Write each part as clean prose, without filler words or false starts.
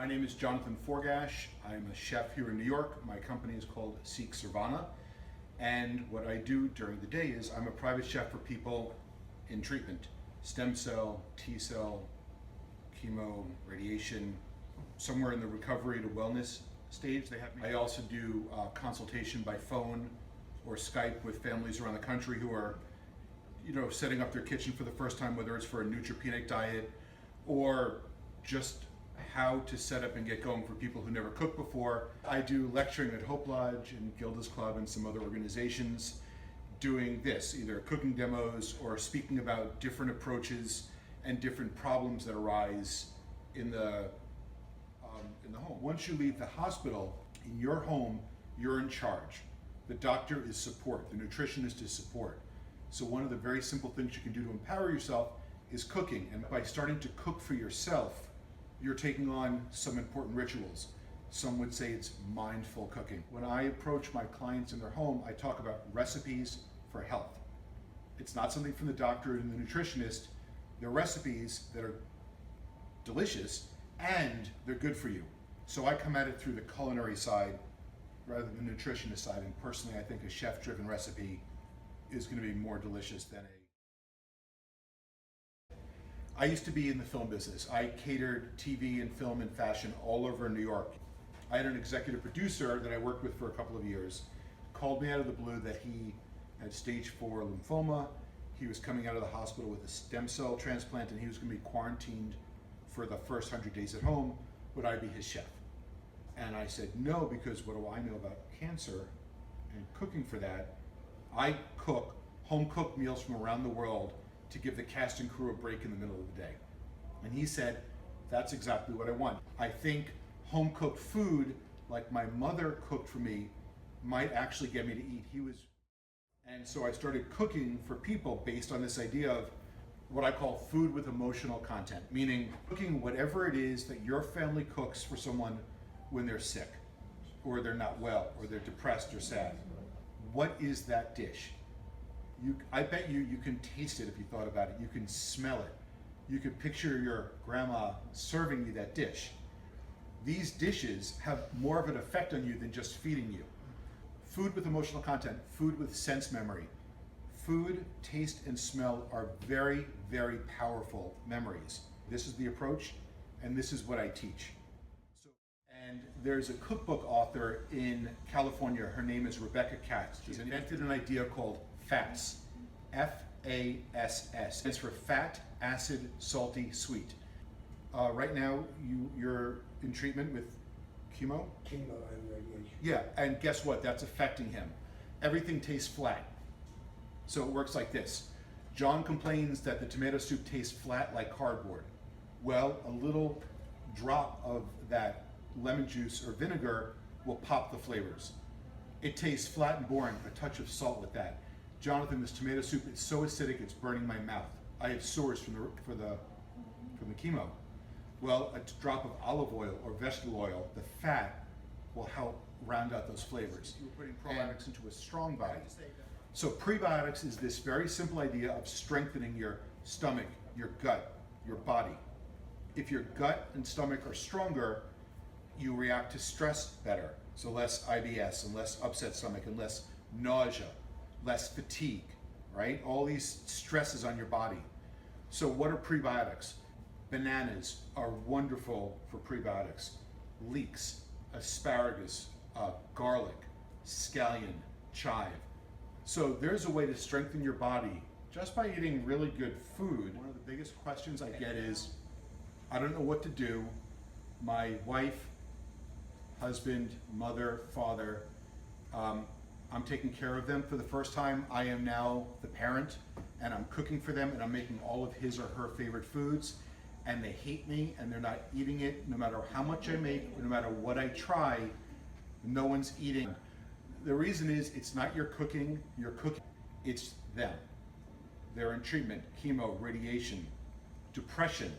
My name is Jonathan Forgash. I'm a chef here in New York. My company is called Servana. And what I do during the day is I'm a private chef for people in treatment. Stem cell, T-cell, chemo, radiation, somewhere in the recovery to wellness stage. I also do consultation by phone or Skype with families around the country who are, setting up their kitchen for the first time, whether it's for a neutropenic diet or just how to set up and get going for people who never cooked before. I do lecturing at Hope Lodge and Gilda's Club and some other organizations doing this, either cooking demos or speaking about different approaches and different problems that arise in the home. Once you leave the hospital, in your home, you're in charge. The doctor is support, the nutritionist is support. So one of the very simple things you can do to empower yourself is cooking. And by starting to cook for yourself, you're taking on some important rituals. Some would say it's mindful cooking. When I approach my clients in their home, I talk about recipes for health. It's not something from the doctor and the nutritionist. They're recipes that are delicious and they're good for you. So I come at it through the culinary side rather than the nutritionist side. And personally, I think a chef-driven recipe is going to be more delicious than I used to be in the film business. I catered TV and film and fashion all over New York. I had an executive producer that I worked with for a couple of years, called me out of the blue that he had stage 4 lymphoma. He was coming out of the hospital with a stem cell transplant and he was going to be quarantined for the first 100 days at home. Would I be his chef? And I said no, because what do I know about cancer and cooking for that? I cook home cooked meals from around the world to give the cast and crew a break in the middle of the day. And he said, that's exactly what I want. I think home cooked food, like my mother cooked for me, might actually get me to eat. And so I started cooking for people based on this idea of what I call food with emotional content, meaning cooking whatever it is that your family cooks for someone when they're sick, or they're not well, or they're depressed or sad. What is that dish? I bet you can taste it if you thought about it. You can smell it. You could picture your grandma serving you that dish. These dishes have more of an effect on you than just feeding you. Food with emotional content, food with sense memory. Food, taste, and smell are very, very powerful memories. This is the approach, and this is what I teach. And there's a cookbook author in California. Her name is Rebecca Katz. She's invented an idea called FASS, F-A-S-S. It's for fat, acid, salty, sweet. Right now, you're in treatment with chemo? Chemo and radiation. Yeah, and guess what? That's affecting him. Everything tastes flat. So it works like this. John complains that the tomato soup tastes flat like cardboard. Well, a little drop of that lemon juice or vinegar will pop the flavors. It tastes flat and boring, a touch of salt with that. Jonathan, this tomato soup is so acidic it's burning my mouth. I have sores from the chemo. Well, a drop of olive oil or vegetable oil, the fat, will help round out those flavors. You're putting probiotics into a strong body. So prebiotics is this very simple idea of strengthening your stomach, your gut, your body. If your gut and stomach are stronger, you react to stress better. So less IBS and less upset stomach and less nausea, less fatigue, right? All these stresses on your body. So what are prebiotics? Bananas are wonderful for prebiotics. Leeks, asparagus, garlic, scallion, chive. So there's a way to strengthen your body just by eating really good food. One of the biggest questions I get is, I don't know what to do. My wife, husband, mother, father, I'm taking care of them for the first time. I am now the parent and I'm cooking for them and I'm making all of his or her favorite foods and they hate me and they're not eating it no matter how much I make, no matter what I try, no one's eating. The reason is it's not your cooking, it's them. They're in treatment, chemo, radiation, depression,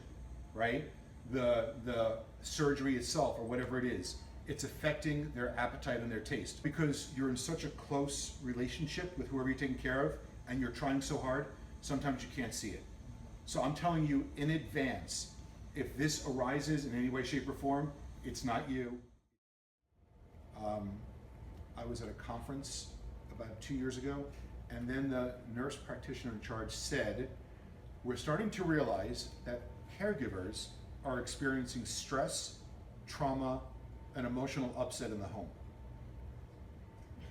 right? The surgery itself or whatever it is. It's affecting their appetite and their taste. Because you're in such a close relationship with whoever you're taking care of and you're trying so hard, sometimes you can't see it. So I'm telling you in advance, if this arises in any way, shape, or form, It's not you. I was at a conference about 2 years ago, and then the nurse practitioner in charge said, we're starting to realize that caregivers are experiencing stress, trauma, and emotional upset in the home.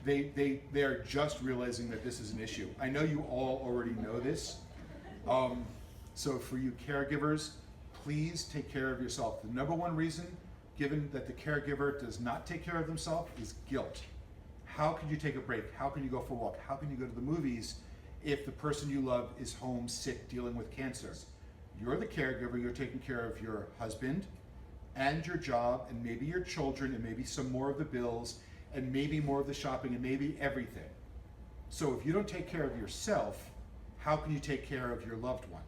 They are just realizing that this is an issue. I know you all already know this. So for you caregivers, please take care of yourself. The number one reason, given that the caregiver does not take care of themselves, is guilt. How can you take a break? How can you go for a walk? How can you go to the movies if the person you love is home sick dealing with cancer? You're the caregiver, you're taking care of your husband and your job and maybe your children and maybe some more of the bills and maybe more of the shopping and maybe everything. So if you don't take care of yourself, how can you take care of your loved one?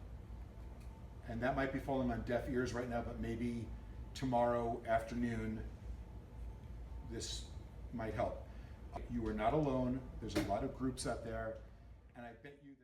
And that might be falling on deaf ears right now, but maybe tomorrow afternoon, this might help. You are not alone. There's a lot of groups out there, and I bet you that